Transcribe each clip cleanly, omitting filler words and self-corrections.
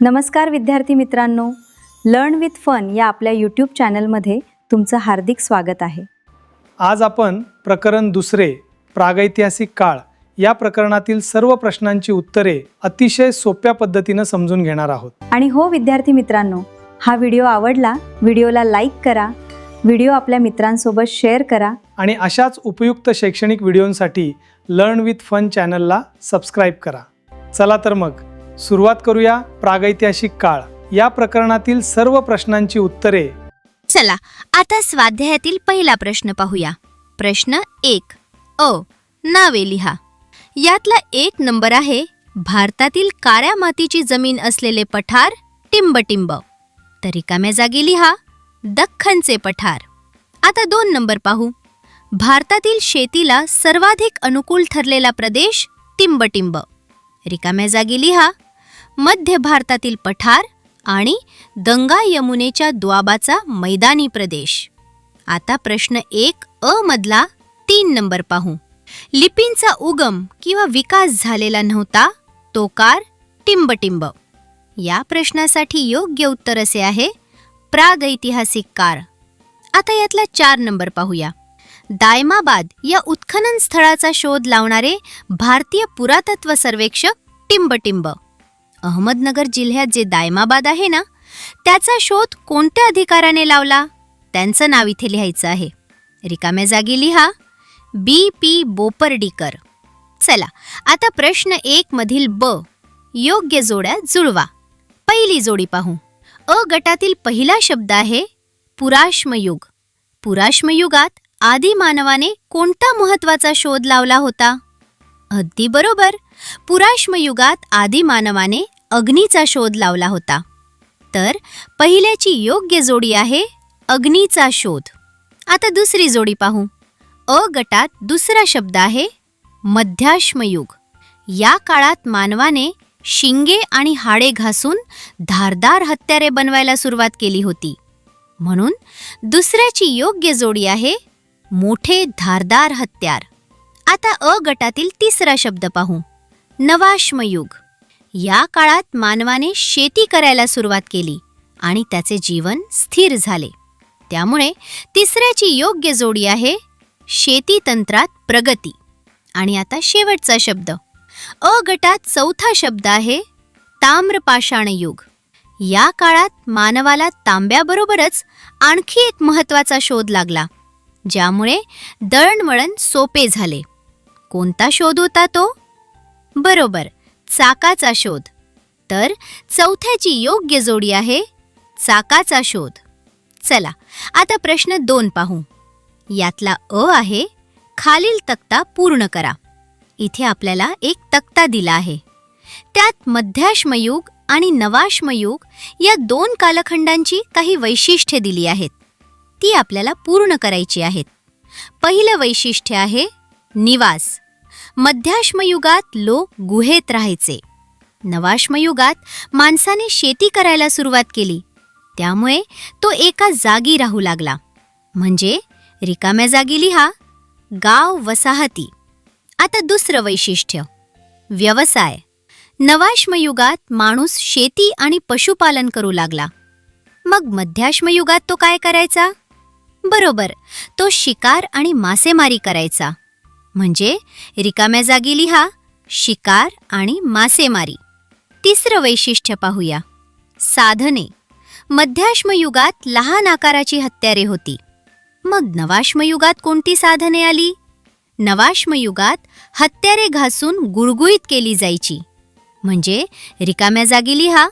नमस्कार विद्यार्थी मित्रांनो, लर्न विथ फन या आपल्या यूट्यूब चॅनलमध्ये तुमचं हार्दिक स्वागत आहे. आज आपण प्रकरण दुसरे प्रागैतिहासिक काळ या प्रकरणातील सर्व प्रश्नांची उत्तरे अतिशय सोप्या पद्धतीने समजून घेणार आहोत. आणि हो विद्यार्थी मित्रांनो, हा व्हिडिओ आवडला, व्हिडिओला लाईक करा, व्हिडिओ आपल्या मित्रांसोबत शेअर करा आणि अशाच उपयुक्त शैक्षणिक व्हिडिओंसाठी लर्न विथ फन चॅनलला सबस्क्राईब करा. चला तर मग सुरुवात करूया. प्रागैतिहासिक काळ या प्रकरणातील सर्व प्रश्नांची उत्तरे. चला आता स्वाध्यायातील पहिला प्रश्न पाहूया. प्रश्न 1 अ नावे लिहा. यातला 1 नंबर आहे भारतातील काळ्या मातीची जमीन असलेले पठार टिंबटिंब. तर रिकाम्या जागी लिहा दख्खनचे पठार. आता 2 नंबर पाहू. भारतातील शेतीला सर्वाधिक अनुकूल ठरलेला प्रदेश टिंबटिंब. रिकाम्या जागी लिहा मध्य भारतातील पठार आणि गंगा यमुनेच्या द्वाबाचा मैदानी प्रदेश. आता प्रश्न 1 अ मधला 3 नंबर पाहू. लिपींचा उगम किंवा विकास झालेला नव्हता तो काळ टिंबटिंब. या प्रश्नासाठी योग्य उत्तर असे आहे प्रागैतिहासिक काळ. आता यातला 4 नंबर पाहूया. दायमाबाद या उत्खनन स्थळाचा शोध लावणारे भारतीय पुरातत्व सर्वेक्षक टिंबटिंब. अहमदनगर जिल्ह्यात जे दायमाबाद आहे ना, त्याचा शोध कोणत्या अधिकाऱ्याने लावला त्यांचं नाव इथे लिहायचं आहे. रिकाम्या जागी लिहा B.P. बोपर्डीकर. चला आता प्रश्न 1 मधील ब योग्य जोड्या जुळवा. पहिली जोडी पाहू. अ गटातील पहिला शब्द आहे पुराश्मयुग. पुराश्मयुगात आदी मानवाने कोणता महत्त्वाचा शोध लावला होता? अगदी बरोबर, पुराश्मयुगात आदी मानवाने अग्नीचा शोध लावला होता. तर पहिल्याची योग्य जोडी आहे अग्नीचा शोध. आता दुसरी जोडी पाहू. अ गटात दुसरा शब्द आहे मध्याश्मयुग. या काळात मानवाने शिंगे आणि हाडे घासून धारदार हत्यारे बनवायला सुरुवात केली होती. म्हणून दुसऱ्याची योग्य जोडी आहे मोठे धारदार हत्यार. आता अ गटातील तिसरा शब्द पाहू. नवाश्मयुग. या काळात मानवाने शेती करायला सुरुवात केली आणि त्याचे जीवन स्थिर झाले. त्यामुळे तिसऱ्याची योग्य जोडी आहे शेती तंत्रात प्रगती. आणि आता शेवटचा शब्द अ गटात चौथा शब्द आहे ताम्रपाषाण युग. या काळात मानवाला तांब्याबरोबरच आणखी एक महत्त्वाचा शोध लागला, ज्यामुळे दळणवळण सोपे झाले. कोणता शोध होता तो? बरोबर, चाकाचा शोध. तर चौथ्याची योग्य जोडी आहे चाकाचा शोध. चला आता प्रश्न 2 पाहू. यातला अ आहे खालील तक्ता पूर्ण करा. इथे आपल्याला एक तक्ता दिला आहे. त्यात मध्याश्मयुग आणि नवाश्मयुग या 2 कालखंडांची काही वैशिष्ट्ये दिली आहेत. ती आपल्याला पूर्ण करायची आहेत. पहिलं वैशिष्ट्य आहे निवास. मध्याश्मयुगात लोक गुहेत राहायचे. नवाश्मयुगात माणसाने शेती करायला सुरुवात केली, त्यामुळे तो एका जागी राहू लागला. म्हणजे रिकाम्या जागी लिहा गाव वसाहती. आता दुसरं वैशिष्ट्य व्यवसाय. नवाश्मयुगात माणूस शेती आणि पशुपालन करू लागला. मग मध्याश्मयुगात तो काय करायचा? बरोबर, तो शिकार आणि मासेमारी करायचा. म्हणजे रिकाम्या जागी लिहा शिकार आणि मासेमारी. तिसरं वैशिष्ट्य पाहूया साधने. मध्याश्मयुगात लहान आकाराची हत्यारे होती. मग नवाश्मयुगात कोणती साधने आली? नवाश्मयुगात हत्यारे घासून गुळगुळीत केली जायची. म्हणजे रिकाम्या जागी लिहा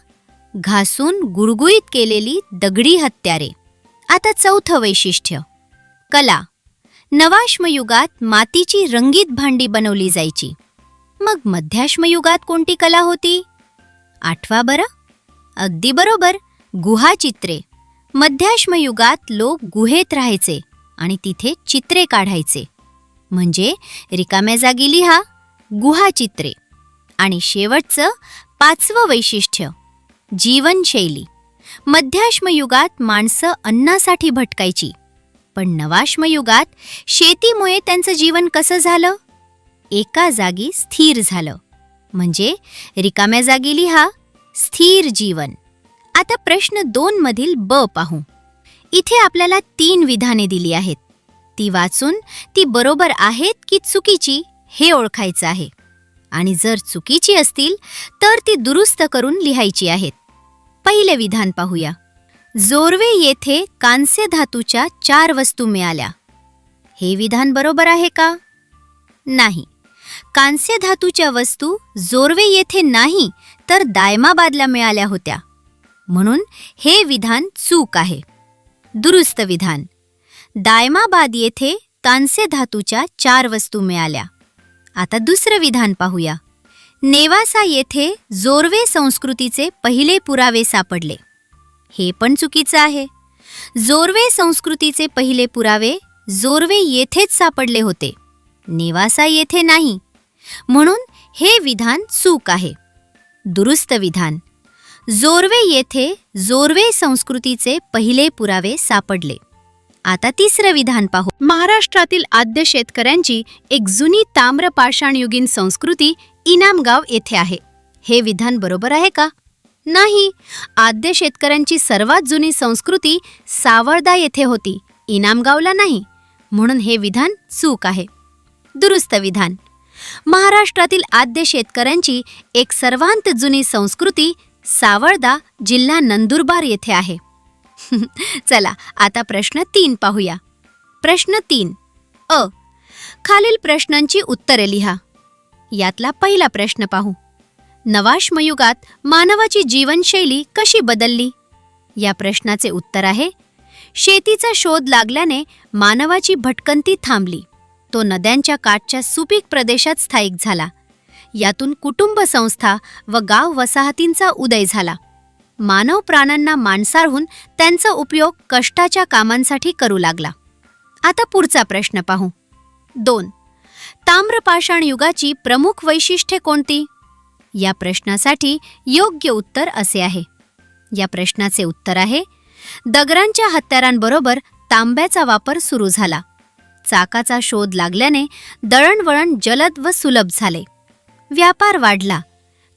घासून गुळगुळीत केलेली दगडी हत्यारे. आता चौथं वैशिष्ट्य कला. नवाश्मयुगात मातीची रंगीत भांडी बनवली जायची. मग मध्याश्मयुगात कोणती कला होती? आठवा बरं. अगदी बरोबर, गुहाचित्रे. मध्याश्मयुगात लोक गुहेत राहायचे आणि तिथे चित्रे काढायचे. म्हणजे रिकाम्या जागी लिहा गुहाचित्रे. आणि शेवटचं 5वं वैशिष्ट्य जीवनशैली. मध्याश्मयुगात माणसं अन्नासाठी भटकायची, पण नवाश्मयुगात शेतीमुळे त्यांचं जीवन कसं झालं? एका जागी स्थिर झालं. म्हणजे रिकाम्या जागी लिहा स्थिर जीवन. आता प्रश्न 2 मधील ब पाहू. इथे आपल्याला 3 विधाने दिली आहेत. ती वाचून ती बरोबर आहेत की चुकीची हे ओळखायचं आहे. आणि जर चुकीची असतील तर ती दुरुस्त करून लिहायची आहेत. पहिले विधान पाहूया. जोर्वे येथे कांस्य धातूच्या 4 वस्तू मिळाल्या. हे विधान बरोबर आहे का? नाही. कांस्य धातूच्या वस्तू जोर्वे येथे नाही तर दायमाबादला मिळाल्या होत्या. म्हणून हे विधान चूक आहे. दुरुस्त विधान. दायमाबाद येथे कांस्य धातूच्या 4 वस्तू मिळाल्या. आता दुसरं विधान पाहूया. नेवासा येथे जोर्वे संस्कृतीचे पहिले पुरावे सापडले. हे पण चुकीचं आहे. जोर्वे संस्कृतीचे पहिले पुरावे जोर्वे येथेच सापडले होते, नेवासा येथे नाही. म्हणून हे विधान चूक आहे. दुरुस्त विधान. जोर्वे येथे जोर्वे संस्कृतीचे पहिले पुरावे सापडले. आता तिसरं विधान पाहू. महाराष्ट्रातील आद्य शेतकऱ्यांची एक जुनी ताम्र पाषाणयुगीन संस्कृती इनामगाव येथे आहे. हे विधान बरोबर आहे का? नाही. आद्य शेतकऱ्यांची सर्वात जुनी संस्कृती सावळदा येथे होती, इनामगावला नाही. म्हणून हे विधान चूक आहे. दुरुस्त विधान. महाराष्ट्रातील आद्य शेतकऱ्यांची एक सर्वांत जुनी संस्कृती सावळदा, जिल्हा नंदुरबार येथे आहे. चला आता प्रश्न 3 पाहूया. प्रश्न 3 अ. खालील प्रश्नांची उत्तरे लिहा. यातला पहिला प्रश्न पाहू. नवाश्मयुगात मानवाची जीवनशैली कशी बदलली? या प्रश्नाचे उत्तर आहे शेतीचा शोध लागल्याने मानवाची भटकंती थांबली. तो नद्यांच्या काठच्या सुपीक प्रदेशात स्थायिक झाला. यातून कुटुंब संस्था व गाव वसाहतींचा उदय झाला. मानव प्राण्यांना माणसाळून त्यांचा उपयोग कष्टाच्या कामांसाठी करू लागला. आता पुढचा प्रश्न पाहू. 2. ताम्रपाषाण युगाची प्रमुख वैशिष्ट्ये कोणती? या प्रश्नासाठी योग्य उत्तर असे आहे. या प्रश्नाचे उत्तर आहे दगडांच्या हत्यारांबरोबर तांब्याचा वापर सुरू झाला. चाकाचा शोध लागल्याने दळणवळण जलद व सुलभ झाले. व्यापार वाढला.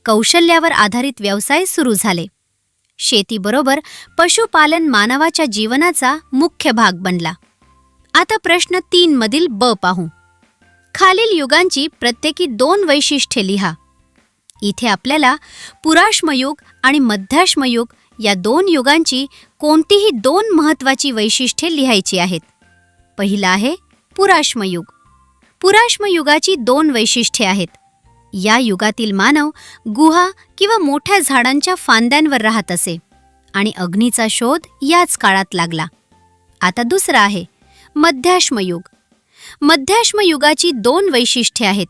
कौशल्यावर आधारित व्यवसाय सुरू झाले. शेतीबरोबर पशुपालन मानवाच्या जीवनाचा मुख्य भाग बनला. आता प्रश्न 3 मधील ब पाहू. खालील युगांची प्रत्येकी 2 वैशिष्ट्ये लिहा. इथे आपल्याला पुराश्मयुग आणि मध्याश्मयुग या 2 युगांची कोणतीही 2 महत्त्वाची वैशिष्ट्ये लिहायची आहेत. पहिला आहे पुराश्मयुग. पुराश्मयुगाची 2 वैशिष्ट्ये आहेत. या युगातील मानव गुहा किंवा मोठ्या झाडांच्या फांद्यांवर राहत असे आणि अग्नीचा शोध याच काळात लागला. आता दुसरा आहे मध्याश्मयुग. मध्याश्मयुगाची 2 वैशिष्ट्ये आहेत.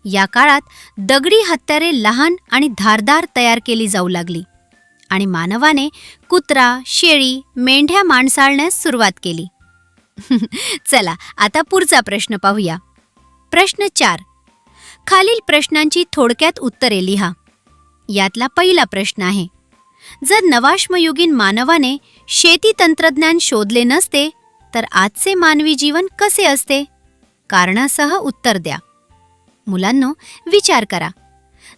या काळात दगडी हत्यारे लहान आणि धारदार तयार केली जाऊ लागली आणि मानवाने कुत्रा, शेळी, मेंढ्या माणसाळण्यास सुरुवात केली. चला आता पुढचा प्रश्न पाहूया. प्रश्न 4. खालील प्रश्नांची थोडक्यात उत्तरे लिहा. यातला पहिला प्रश्न आहे जर नवाश्मयुगीन मानवाने शेती तंत्रज्ञान शोधले नसते तर आजचे मानवी जीवन कसे असते? कारणासह उत्तर द्या. मुलांनो, विचार करा.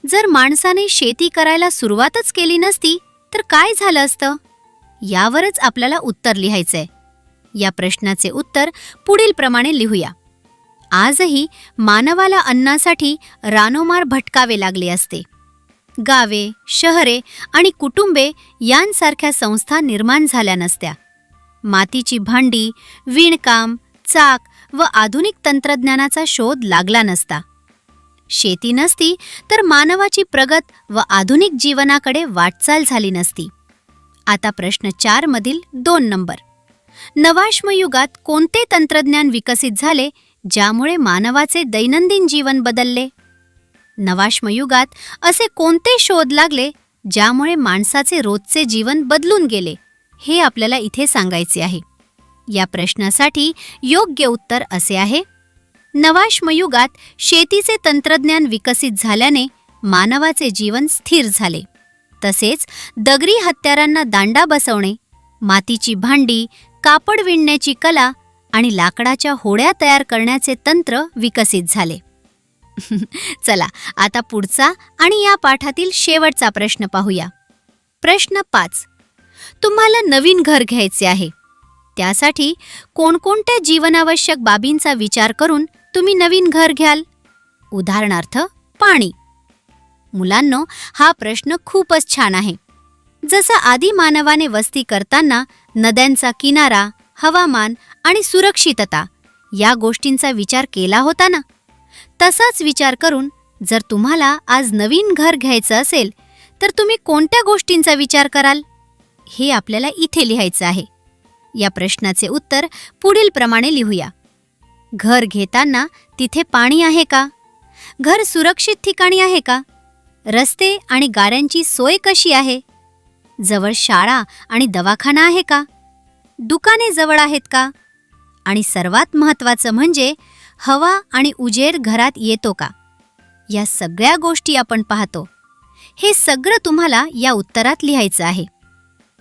जर माणसाने शेती करायला सुरुवातच केली नसती तर काय झालं असतं? यावरच आपल्याला उत्तर लिहायचंय. या प्रश्नाचे उत्तर पुढील प्रमाणे लिहूया. आजही मानवाला अन्नासाठी रानोमार भटकावे लागले असते. गावे, शहरे आणि कुटुंबे यांसारख्या संस्था निर्माण झाल्या नसत्या. मातीची भांडी, विणकाम, चाक व आधुनिक तंत्रज्ञानाचा शोध लागला नसता. शेती नसती तर मानवाची प्रगत व आधुनिक जीवनाकडे वाटचाल झाली नसती. आता प्रश्न 4 मधील 2 नंबर. नवाश्मयुगात कोणते तंत्रज्ञान विकसित झाले ज्यामुळे मानवाचे दैनंदिन जीवन बदलले? नवाश्मयुगात असे कोणते शोध लागले ज्यामुळे माणसाचे रोजचे जीवन बदलून गेले? हे आपल्याला इथे सांगायचे आहे. या प्रश्नासाठी योग्य उत्तर असे आहे नवाश्मयुगात शेतीचे तंत्रज्ञान विकसित झाल्याने मानवाचे जीवन स्थिर झाले. तसेच दगडी हत्यारांना दांडा बसवणे, मातीची भांडी, कापड विणण्याची कला आणि लाकडाच्या होड्या तयार करण्याचे तंत्र विकसित झाले. चला आता पुढचा आणि या पाठातील शेवटचा प्रश्न पाहूया. प्रश्न 5. तुम्हाला नवीन घर घ्यायचे आहे. त्यासाठी कोणकोणत्या जीवनावश्यक बाबींचा विचार करून तुम्ही नवीन घर घ्याल? उदाहरणार्थ पाणी. मुलांनो, हा प्रश्न खूपच छान आहे. जसं आदी मानवाने वस्ती करताना नद्यांचा किनारा, हवामान आणि सुरक्षितता या गोष्टींचा विचार केला होता ना, तसाच विचार करून जर तुम्हाला आज नवीन घर घ्यायचं असेल तर तुम्ही कोणत्या गोष्टींचा विचार कराल? हे आपल्याला इथे लिहायचं आहे. या प्रश्नाचे उत्तर पुढील प्रमाणे लिहूया. घर घेताना तिथे पाणी आहे का? घर सुरक्षित ठिकाणी आहे का? रस्ते आणि गाड्यांची सोय कशी आहे? जवळ शाळा आणि दवाखाना आहे का? दुकाने जवळ आहेत का? आणि सर्वात महत्त्वाचं म्हणजे हवा आणि उजेड घरात येतो का? या सगळ्या गोष्टी आपण पाहतो. हे सगळं तुम्हाला या उत्तरात लिहायचं आहे.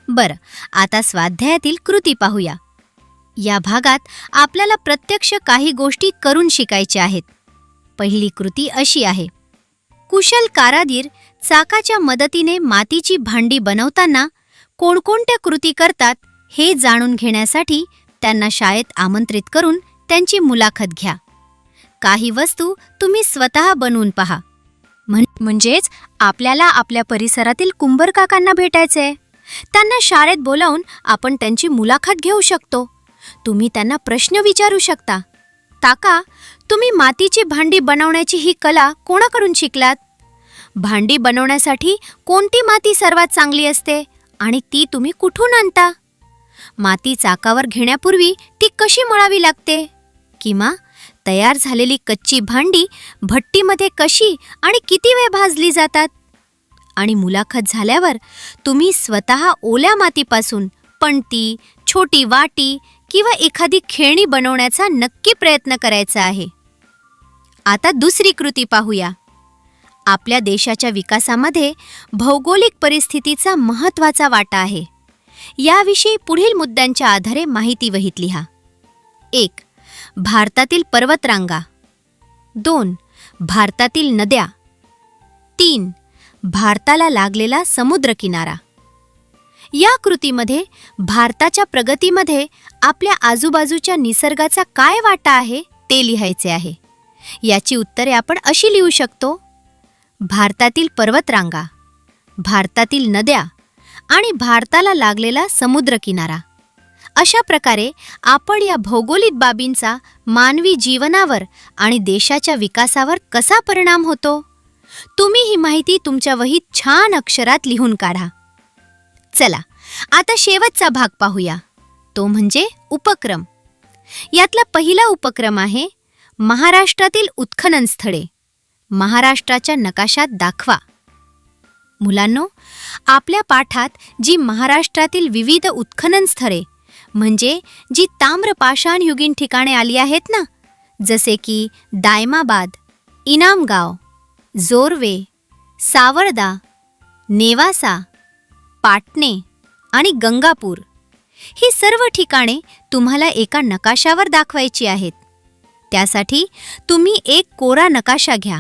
बरं, आता स्वाध्यायातील कृती पाहूया. या भागात आपल्याला प्रत्यक्ष काही गोष्टी करून शिकायच्या आहेत. पहिली कृती अशी आहे. कुशल कारागीर चाकाच्या मदतीने मातीची भांडी बनवताना कोणकोणत्या कृती करतात हे जाणून घेण्यासाठी त्यांना शाळेत आमंत्रित करून त्यांची मुलाखत घ्या. काही वस्तू तुम्ही स्वतः बनवून पहा. म्हणजेच आपल्याला आपल्या परिसरातील कुंभार काकांना भेटायचंय. त्यांना शाळेत बोलावून आपण त्यांची मुलाखत घेऊ शकतो. तुम्ही त्यांना प्रश्न विचारू शकता. काका, तुम्ही मातीची भांडी बनवण्याची ही कला कोणाकडून शिकलात? भांडी बनवण्यासाठी कोणती माती सर्वात चांगली असते आणि ती तुम्ही कुठून आणता? माती चाकावर घेण्यापूर्वी ती कशी मळावी लागते? किंवा तयार झालेली कच्ची भांडी भट्टीमध्ये कशी आणि किती वेळ भाजली जातात? आणि मुलाखत झाल्यावर तुम्ही स्वतः ओल्या मातीपासून पणती, छोटी वाटी किंवा एखादी खेळणी बनवण्याचा नक्की प्रयत्न करायचा आहे. आता दुसरी कृती पाहूया. आपल्या देशाच्या विकासामध्ये भौगोलिक परिस्थितीचा महत्त्वाचा वाटा आहे. याविषयी पुढील मुद्द्यांच्या आधारे माहिती वहीत लिहा. 1. भारतातील पर्वतरांगा. 2. भारतातील नद्या. 3. भारताला लागलेला समुद्रकिनारा. या कृतीमध्ये भारताच्या प्रगतीमध्ये आपल्या आजूबाजूच्या निसर्गाचा काय वाटा आहे ते लिहायचे आहे. याची उत्तरे आपण अशी लिहू शकतो. भारतातील पर्वतरांगा, भारतातील नद्या आणि भारताला लागलेला समुद्रकिनारा. अशा प्रकारे आपण या भौगोलिक बाबींचा मानवी जीवनावर आणि देशाच्या विकासावर कसा परिणाम होतो, तुम्ही ही माहिती तुमच्या वहीत छान अक्षरात लिहून काढा. चला, आता शेवटचा भाग पाहूया. तो म्हणजे उपक्रम. यातला पहिला उपक्रम आहे महाराष्ट्रातील उत्खनन स्थळे महाराष्ट्राच्या नकाशात दाखवा. मुलांनो, आपल्या पाठात जी महाराष्ट्रातील विविध उत्खनन स्थळे म्हणजे जी ताम्रपाषाणयुगीन ठिकाणे आली आहेत ना, जसे की दायमाबाद, इनामगाव, जोरवे, सावरदा, नेवासा, पाटणे आणि गंगापूर, ही सर्व ठिकाणे तुम्हाला एका नकाशावर दाखवायची आहेत. त्यासाठी तुम्ही एक कोरा नकाशा घ्या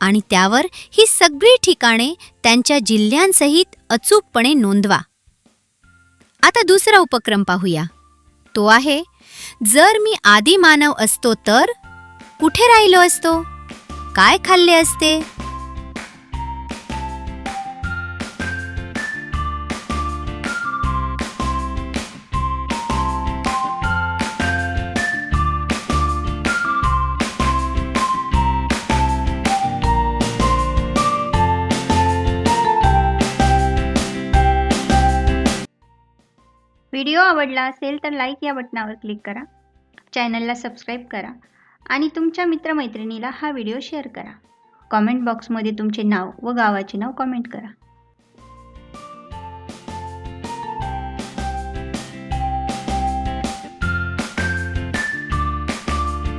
आणि त्यावर ही सगळी ठिकाणे त्यांच्या जिल्ह्यांसहित अचूकपणे नोंदवा. आता दुसरा उपक्रम पाहूया. तो आहे, जर मी आदिमानव असतो तर कुठे राहिलो असतो, काय खाल्ले असते? व्हिडिओ आवडला असेल तर लाईक या बटनावर क्लिक करा, चॅनलला सबस्क्राईब करा आणि तुमच्या मित्रमैत्रिणीला हा व्हिडिओ शेअर करा. कॉमेंट बॉक्समध्ये तुमचे नाव व गावाचे नाव कॉमेंट करा.